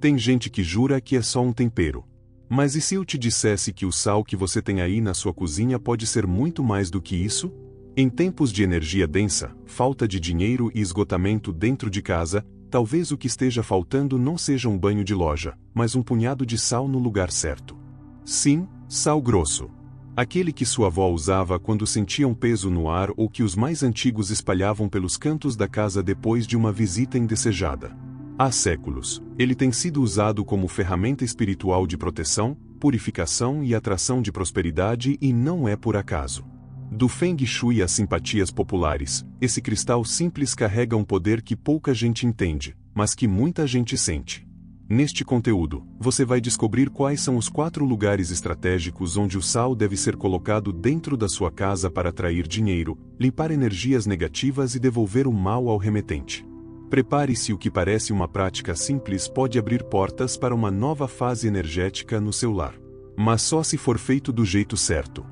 Tem gente que jura que é só um tempero. Mas e se eu te dissesse que o sal que você tem aí na sua cozinha pode ser muito mais do que isso? Em tempos de energia densa, falta de dinheiro e esgotamento dentro de casa, talvez o que esteja faltando não seja um banho de loja, mas um punhado de sal no lugar certo. Sim, sal grosso. Aquele que sua avó usava quando sentia um peso no ar ou que os mais antigos espalhavam pelos cantos da casa depois de uma visita indesejada. Há séculos, ele tem sido usado como ferramenta espiritual de proteção, purificação e atração de prosperidade e não é por acaso. Do Feng Shui às simpatias populares, esse cristal simples carrega um poder que pouca gente entende, mas que muita gente sente. Neste conteúdo, você vai descobrir quais são os 4 lugares estratégicos onde o sal deve ser colocado dentro da sua casa para atrair dinheiro, limpar energias negativas e devolver o mal ao remetente. Prepare-se, o que parece uma prática simples pode abrir portas para uma nova fase energética no seu lar. Mas só se for feito do jeito certo.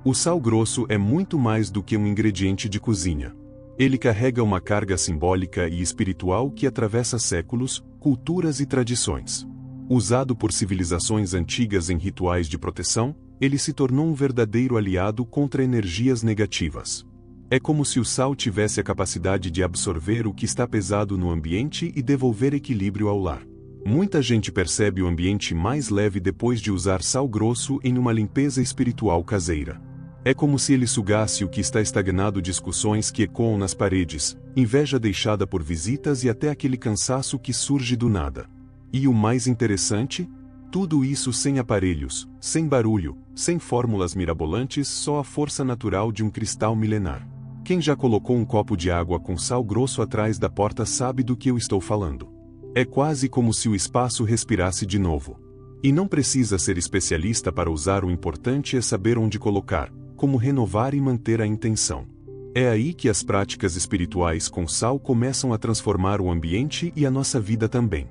O sal grosso é muito mais do que um ingrediente de cozinha. Ele carrega uma carga simbólica e espiritual que atravessa séculos, culturas e tradições. Usado por civilizações antigas em rituais de proteção, ele se tornou um verdadeiro aliado contra energias negativas. É como se o sal tivesse a capacidade de absorver o que está pesado no ambiente e devolver equilíbrio ao lar. Muita gente percebe o ambiente mais leve depois de usar sal grosso em uma limpeza espiritual caseira. É como se ele sugasse o que está estagnado, discussões que ecoam nas paredes, inveja deixada por visitas e até aquele cansaço que surge do nada. E o mais interessante? Tudo isso sem aparelhos, sem barulho, sem fórmulas mirabolantes, só a força natural de um cristal milenar. Quem já colocou um copo de água com sal grosso atrás da porta sabe do que eu estou falando. É quase como se o espaço respirasse de novo. E não precisa ser especialista para usar, o importante é saber onde colocar, como renovar e manter a intenção. É aí que as práticas espirituais com sal começam a transformar o ambiente e a nossa vida também.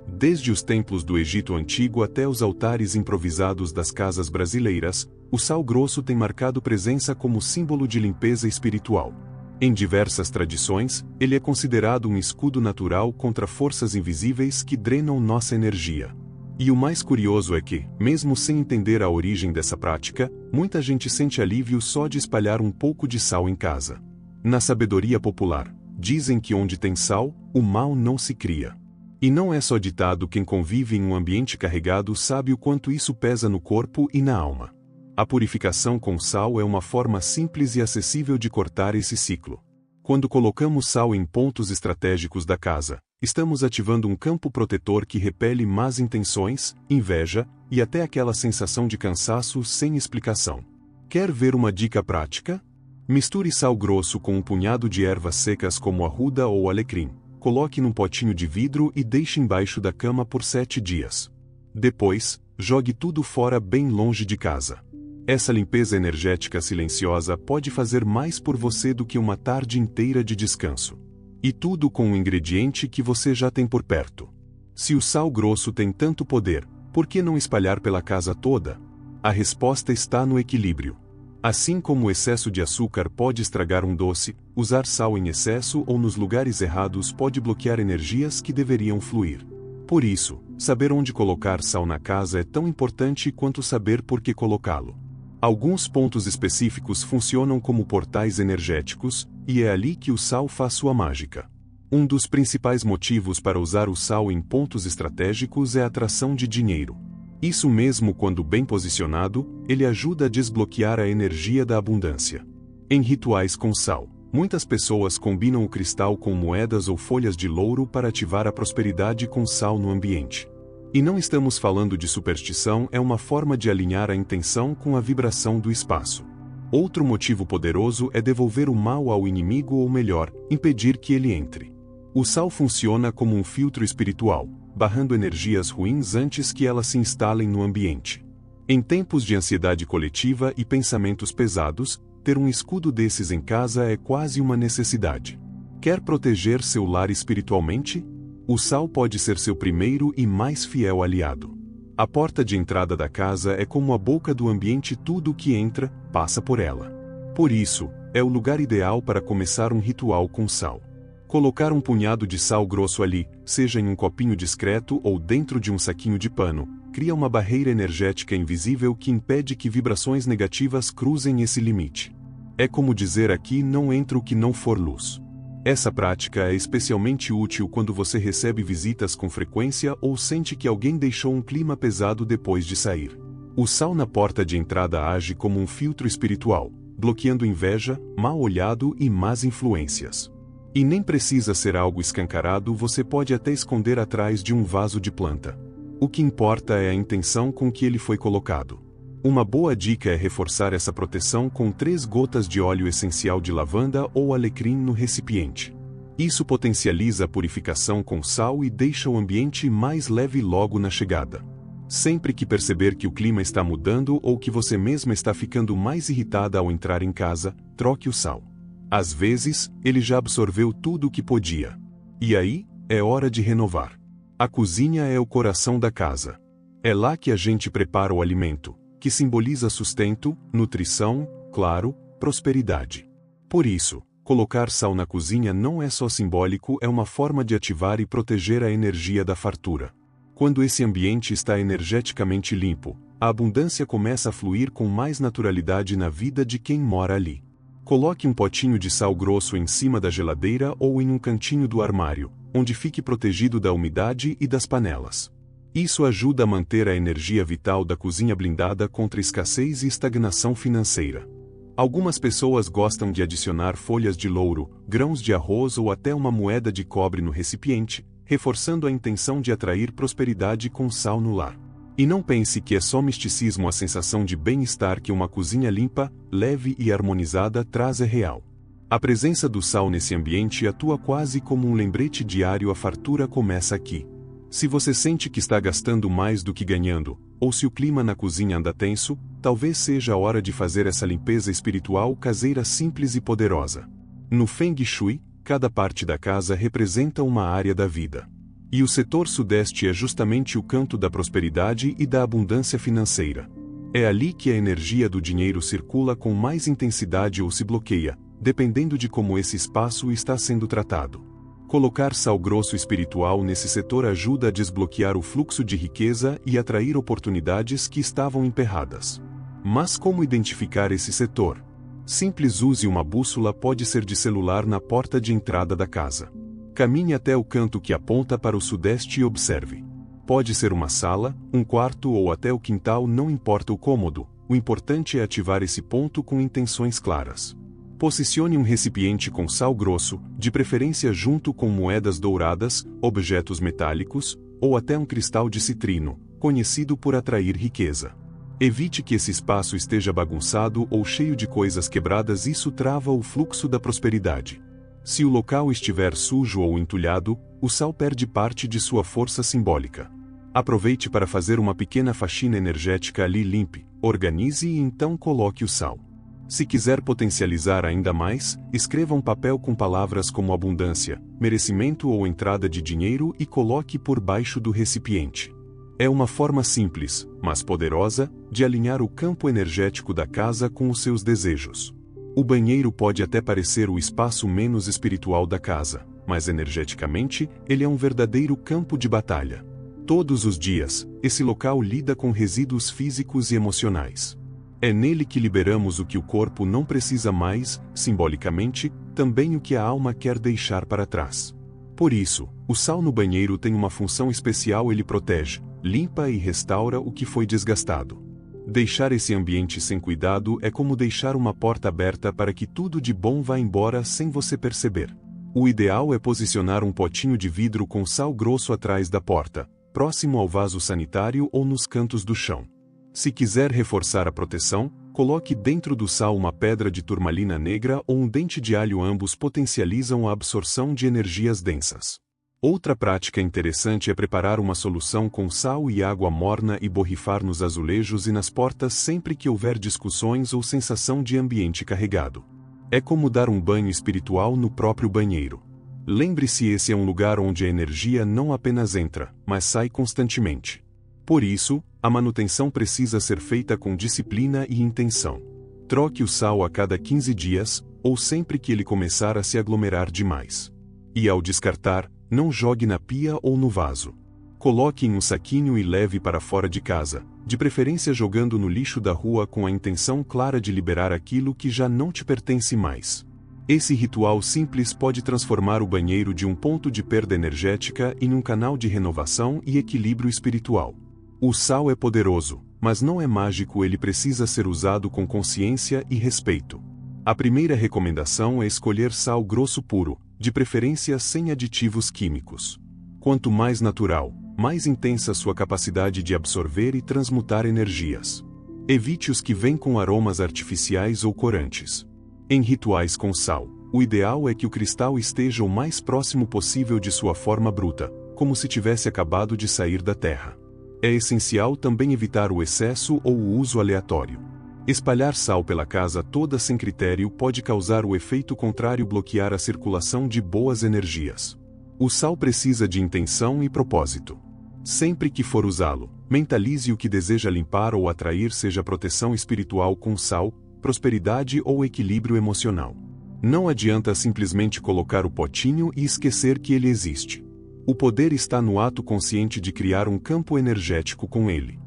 Desde os templos do Egito Antigo até os altares improvisados das casas brasileiras, o sal grosso tem marcado presença como símbolo de limpeza espiritual. Em diversas tradições, ele é considerado um escudo natural contra forças invisíveis que drenam nossa energia. E o mais curioso é que, mesmo sem entender a origem dessa prática, muita gente sente alívio só de espalhar um pouco de sal em casa. Na sabedoria popular, dizem que onde tem sal, o mal não se cria. E não é só ditado, quem convive em um ambiente carregado sabe o quanto isso pesa no corpo e na alma. A purificação com sal é uma forma simples e acessível de cortar esse ciclo. Quando colocamos sal em pontos estratégicos da casa, estamos ativando um campo protetor que repele más intenções, inveja e até aquela sensação de cansaço sem explicação. Quer ver uma dica prática? Misture sal grosso com um punhado de ervas secas como arruda ou alecrim. Coloque num potinho de vidro e deixe embaixo da cama por 7 dias. Depois, jogue tudo fora bem longe de casa. Essa limpeza energética silenciosa pode fazer mais por você do que uma tarde inteira de descanso. E tudo com um ingrediente que você já tem por perto. Se o sal grosso tem tanto poder, por que não espalhar pela casa toda? A resposta está no equilíbrio. Assim como o excesso de açúcar pode estragar um doce, usar sal em excesso ou nos lugares errados pode bloquear energias que deveriam fluir. Por isso, saber onde colocar sal na casa é tão importante quanto saber por que colocá-lo. Alguns pontos específicos funcionam como portais energéticos, e é ali que o sal faz sua mágica. Um dos principais motivos para usar o sal em pontos estratégicos é a atração de dinheiro. Isso mesmo, quando bem posicionado, ele ajuda a desbloquear a energia da abundância. Em rituais com sal, muitas pessoas combinam o cristal com moedas ou folhas de louro para ativar a prosperidade com sal no ambiente. E não estamos falando de superstição, é uma forma de alinhar a intenção com a vibração do espaço. Outro motivo poderoso é devolver o mal ao inimigo, ou melhor, impedir que ele entre. O sal funciona como um filtro espiritual, barrando energias ruins antes que elas se instalem no ambiente. Em tempos de ansiedade coletiva e pensamentos pesados, ter um escudo desses em casa é quase uma necessidade. Quer proteger seu lar espiritualmente? O sal pode ser seu primeiro e mais fiel aliado. A porta de entrada da casa é como a boca do ambiente, tudo o que entra, passa por ela. Por isso, é o lugar ideal para começar um ritual com sal. Colocar um punhado de sal grosso ali, seja em um copinho discreto ou dentro de um saquinho de pano, cria uma barreira energética invisível que impede que vibrações negativas cruzem esse limite. É como dizer aqui: não entra o que não for luz. Essa prática é especialmente útil quando você recebe visitas com frequência ou sente que alguém deixou um clima pesado depois de sair. O sal na porta de entrada age como um filtro espiritual, bloqueando inveja, mal olhado e más influências. E nem precisa ser algo escancarado, você pode até esconder atrás de um vaso de planta. O que importa é a intenção com que ele foi colocado. Uma boa dica é reforçar essa proteção com 3 gotas de óleo essencial de lavanda ou alecrim no recipiente. Isso potencializa a purificação com sal e deixa o ambiente mais leve logo na chegada. Sempre que perceber que o clima está mudando ou que você mesma está ficando mais irritada ao entrar em casa, troque o sal. Às vezes, ele já absorveu tudo o que podia. E aí, é hora de renovar. A cozinha é o coração da casa. É lá que a gente prepara o alimento, que simboliza sustento, nutrição, claro, prosperidade. Por isso, colocar sal na cozinha não é só simbólico, é uma forma de ativar e proteger a energia da fartura. Quando esse ambiente está energeticamente limpo, a abundância começa a fluir com mais naturalidade na vida de quem mora ali. Coloque um potinho de sal grosso em cima da geladeira ou em um cantinho do armário, onde fique protegido da umidade e das panelas. Isso ajuda a manter a energia vital da cozinha blindada contra escassez e estagnação financeira. Algumas pessoas gostam de adicionar folhas de louro, grãos de arroz ou até uma moeda de cobre no recipiente, reforçando a intenção de atrair prosperidade com sal no lar. E não pense que é só misticismo, a sensação de bem-estar que uma cozinha limpa, leve e harmonizada traz é real. A presença do sal nesse ambiente atua quase como um lembrete diário: a fartura começa aqui. Se você sente que está gastando mais do que ganhando, ou se o clima na cozinha anda tenso, talvez seja a hora de fazer essa limpeza espiritual caseira simples e poderosa. No Feng Shui, cada parte da casa representa uma área da vida. E o setor sudeste é justamente o canto da prosperidade e da abundância financeira. É ali que a energia do dinheiro circula com mais intensidade ou se bloqueia, dependendo de como esse espaço está sendo tratado. Colocar sal grosso espiritual nesse setor ajuda a desbloquear o fluxo de riqueza e atrair oportunidades que estavam emperradas. Mas como identificar esse setor? Simples: use uma bússola, pode ser de celular, na porta de entrada da casa. Caminhe até o canto que aponta para o sudeste e observe. Pode ser uma sala, um quarto ou até o quintal, não importa o cômodo, o importante é ativar esse ponto com intenções claras. Posicione um recipiente com sal grosso, de preferência junto com moedas douradas, objetos metálicos, ou até um cristal de citrino, conhecido por atrair riqueza. Evite que esse espaço esteja bagunçado ou cheio de coisas quebradas, isso trava o fluxo da prosperidade. Se o local estiver sujo ou entulhado, o sal perde parte de sua força simbólica. Aproveite para fazer uma pequena faxina energética ali, limpe, organize e então coloque o sal. Se quiser potencializar ainda mais, escreva um papel com palavras como abundância, merecimento ou entrada de dinheiro e coloque por baixo do recipiente. É uma forma simples, mas poderosa, de alinhar o campo energético da casa com os seus desejos. O banheiro pode até parecer o espaço menos espiritual da casa, mas energeticamente, ele é um verdadeiro campo de batalha. Todos os dias, esse local lida com resíduos físicos e emocionais. É nele que liberamos o que o corpo não precisa mais, simbolicamente, também o que a alma quer deixar para trás. Por isso, o sal no banheiro tem uma função especial: ele protege, limpa e restaura o que foi desgastado. Deixar esse ambiente sem cuidado é como deixar uma porta aberta para que tudo de bom vá embora sem você perceber. O ideal é posicionar um potinho de vidro com sal grosso atrás da porta, próximo ao vaso sanitário ou nos cantos do chão. Se quiser reforçar a proteção, coloque dentro do sal uma pedra de turmalina negra ou um dente de alho, ambos potencializam a absorção de energias densas. Outra prática interessante é preparar uma solução com sal e água morna e borrifar nos azulejos e nas portas sempre que houver discussões ou sensação de ambiente carregado. É como dar um banho espiritual no próprio banheiro. Lembre-se, esse é um lugar onde a energia não apenas entra, mas sai constantemente. Por isso, a manutenção precisa ser feita com disciplina e intenção. Troque o sal a cada 15 dias, ou sempre que ele começar a se aglomerar demais. E ao descartar, não jogue na pia ou no vaso. Coloque em um saquinho e leve para fora de casa, de preferência jogando no lixo da rua com a intenção clara de liberar aquilo que já não te pertence mais. Esse ritual simples pode transformar o banheiro de um ponto de perda energética em um canal de renovação e equilíbrio espiritual. O sal é poderoso, mas não é mágico, ele precisa ser usado com consciência e respeito. A primeira recomendação é escolher sal grosso puro, de preferência sem aditivos químicos. Quanto mais natural, mais intensa sua capacidade de absorver e transmutar energias. Evite os que vêm com aromas artificiais ou corantes. Em rituais com sal, o ideal é que o cristal esteja o mais próximo possível de sua forma bruta, como se tivesse acabado de sair da terra. É essencial também evitar o excesso ou o uso aleatório. Espalhar sal pela casa toda sem critério pode causar o efeito contrário, bloquear a circulação de boas energias. O sal precisa de intenção e propósito. Sempre que for usá-lo, mentalize o que deseja limpar ou atrair, seja proteção espiritual com sal, prosperidade ou equilíbrio emocional. Não adianta simplesmente colocar o potinho e esquecer que ele existe. O poder está no ato consciente de criar um campo energético com ele.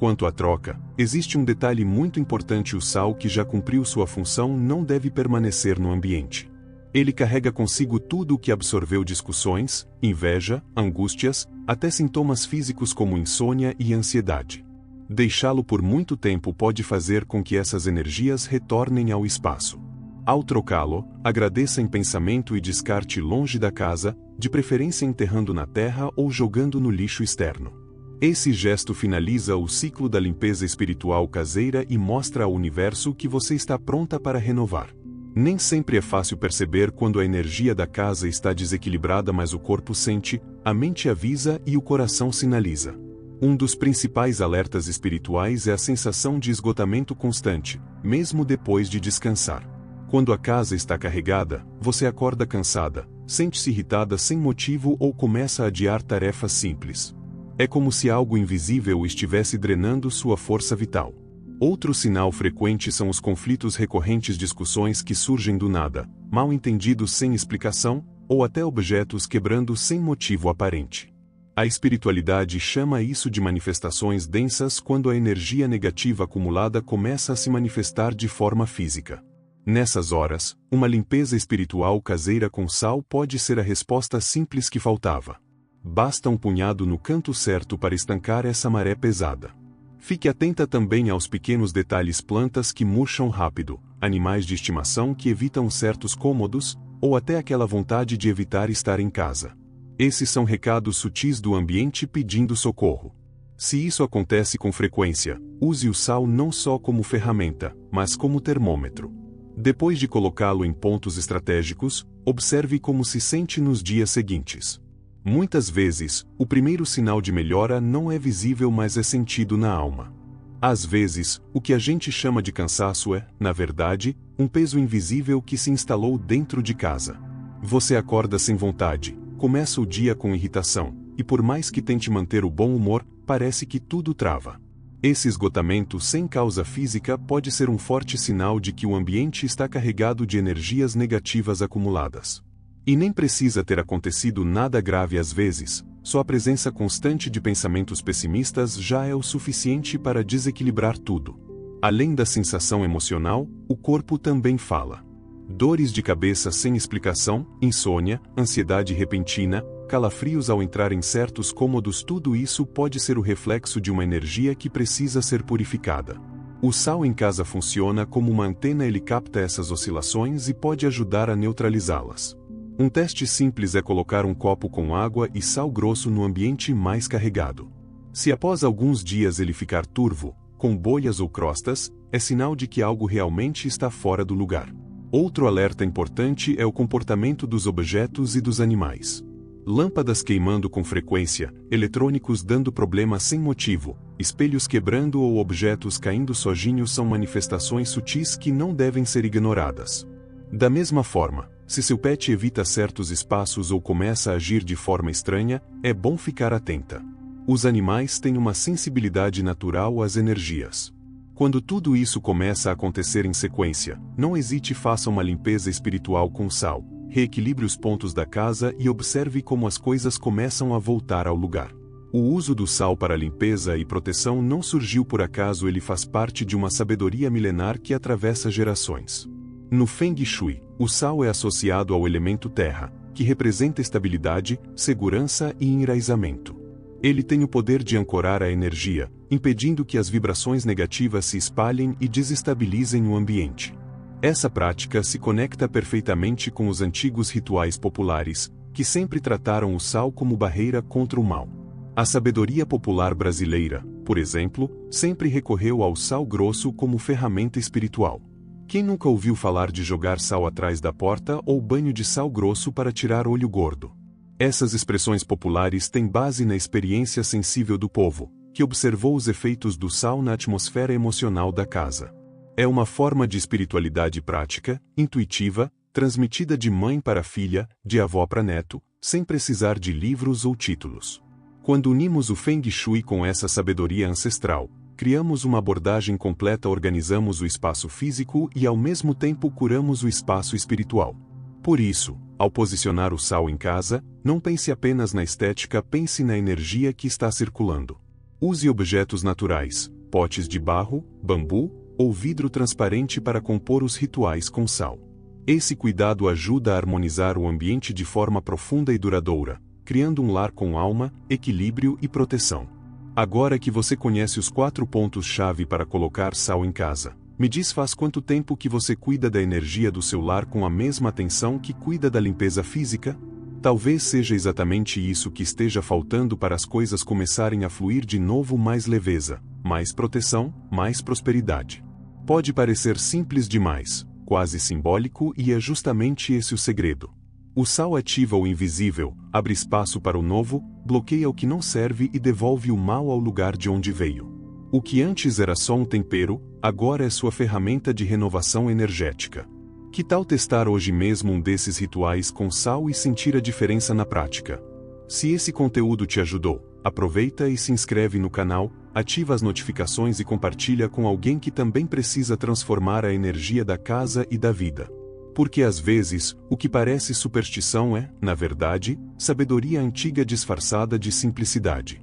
Quanto à troca, existe um detalhe muito importante: o sal que já cumpriu sua função não deve permanecer no ambiente. Ele carrega consigo tudo o que absorveu: discussões, inveja, angústias, até sintomas físicos como insônia e ansiedade. Deixá-lo por muito tempo pode fazer com que essas energias retornem ao espaço. Ao trocá-lo, agradeça em pensamento e descarte longe da casa, de preferência enterrando na terra ou jogando no lixo externo. Esse gesto finaliza o ciclo da limpeza espiritual caseira e mostra ao universo que você está pronta para renovar. Nem sempre é fácil perceber quando a energia da casa está desequilibrada, mas o corpo sente, a mente avisa e o coração sinaliza. Um dos principais alertas espirituais é a sensação de esgotamento constante, mesmo depois de descansar. Quando a casa está carregada, você acorda cansada, sente-se irritada sem motivo ou começa a adiar tarefas simples. É como se algo invisível estivesse drenando sua força vital. Outro sinal frequente são os conflitos recorrentes, discussões que surgem do nada, mal-entendidos sem explicação, ou até objetos quebrando sem motivo aparente. A espiritualidade chama isso de manifestações densas, quando a energia negativa acumulada começa a se manifestar de forma física. Nessas horas, uma limpeza espiritual caseira com sal pode ser a resposta simples que faltava. Basta um punhado no canto certo para estancar essa maré pesada. Fique atenta também aos pequenos detalhes: plantas que murcham rápido, animais de estimação que evitam certos cômodos, ou até aquela vontade de evitar estar em casa. Esses são recados sutis do ambiente pedindo socorro. Se isso acontece com frequência, use o sal não só como ferramenta, mas como termômetro. Depois de colocá-lo em pontos estratégicos, observe como se sente nos dias seguintes. Muitas vezes, o primeiro sinal de melhora não é visível, mas é sentido na alma. Às vezes, o que a gente chama de cansaço é, na verdade, um peso invisível que se instalou dentro de casa. Você acorda sem vontade, começa o dia com irritação, e por mais que tente manter o bom humor, parece que tudo trava. Esse esgotamento sem causa física pode ser um forte sinal de que o ambiente está carregado de energias negativas acumuladas. E nem precisa ter acontecido nada grave às vezes, só a presença constante de pensamentos pessimistas já é o suficiente para desequilibrar tudo. Além da sensação emocional, o corpo também fala. Dores de cabeça sem explicação, insônia, ansiedade repentina, calafrios ao entrar em certos cômodos, tudo isso pode ser o reflexo de uma energia que precisa ser purificada. O sal em casa funciona como uma antena, ele capta essas oscilações e pode ajudar a neutralizá-las. Um teste simples é colocar um copo com água e sal grosso no ambiente mais carregado. Se após alguns dias ele ficar turvo, com bolhas ou crostas, é sinal de que algo realmente está fora do lugar. Outro alerta importante é o comportamento dos objetos e dos animais. Lâmpadas queimando com frequência, eletrônicos dando problema sem motivo, espelhos quebrando ou objetos caindo sozinhos são manifestações sutis que não devem ser ignoradas. Da mesma forma, se seu pet evita certos espaços ou começa a agir de forma estranha, é bom ficar atenta. Os animais têm uma sensibilidade natural às energias. Quando tudo isso começa a acontecer em sequência, não hesite e faça uma limpeza espiritual com sal, reequilibre os pontos da casa e observe como as coisas começam a voltar ao lugar. O uso do sal para limpeza e proteção não surgiu por acaso, ele faz parte de uma sabedoria milenar que atravessa gerações. No Feng Shui, o sal é associado ao elemento terra, que representa estabilidade, segurança e enraizamento. Ele tem o poder de ancorar a energia, impedindo que as vibrações negativas se espalhem e desestabilizem o ambiente. Essa prática se conecta perfeitamente com os antigos rituais populares, que sempre trataram o sal como barreira contra o mal. A sabedoria popular brasileira, por exemplo, sempre recorreu ao sal grosso como ferramenta espiritual. Quem nunca ouviu falar de jogar sal atrás da porta ou banho de sal grosso para tirar olho gordo? Essas expressões populares têm base na experiência sensível do povo, que observou os efeitos do sal na atmosfera emocional da casa. É uma forma de espiritualidade prática, intuitiva, transmitida de mãe para filha, de avó para neto, sem precisar de livros ou títulos. Quando unimos o Feng Shui com essa sabedoria ancestral, criamos uma abordagem completa, organizamos o espaço físico e ao mesmo tempo curamos o espaço espiritual. Por isso, ao posicionar o sal em casa, não pense apenas na estética, pense na energia que está circulando. Use objetos naturais, potes de barro, bambu ou vidro transparente para compor os rituais com sal. Esse cuidado ajuda a harmonizar o ambiente de forma profunda e duradoura, criando um lar com alma, equilíbrio e proteção. Agora que você conhece os 4 pontos-chave para colocar sal em casa, me diz, faz quanto tempo que você cuida da energia do seu lar com a mesma atenção que cuida da limpeza física? Talvez seja exatamente isso que esteja faltando para as coisas começarem a fluir de novo: mais leveza, mais proteção, mais prosperidade. Pode parecer simples demais, quase simbólico, e é justamente esse o segredo. O sal ativa o invisível, abre espaço para o novo, bloqueia o que não serve e devolve o mal ao lugar de onde veio. O que antes era só um tempero, agora é sua ferramenta de renovação energética. Que tal testar hoje mesmo um desses rituais com sal e sentir a diferença na prática? Se esse conteúdo te ajudou, aproveita e se inscreve no canal, ativa as notificações e compartilha com alguém que também precisa transformar a energia da casa e da vida. Porque às vezes, o que parece superstição é, na verdade, sabedoria antiga disfarçada de simplicidade.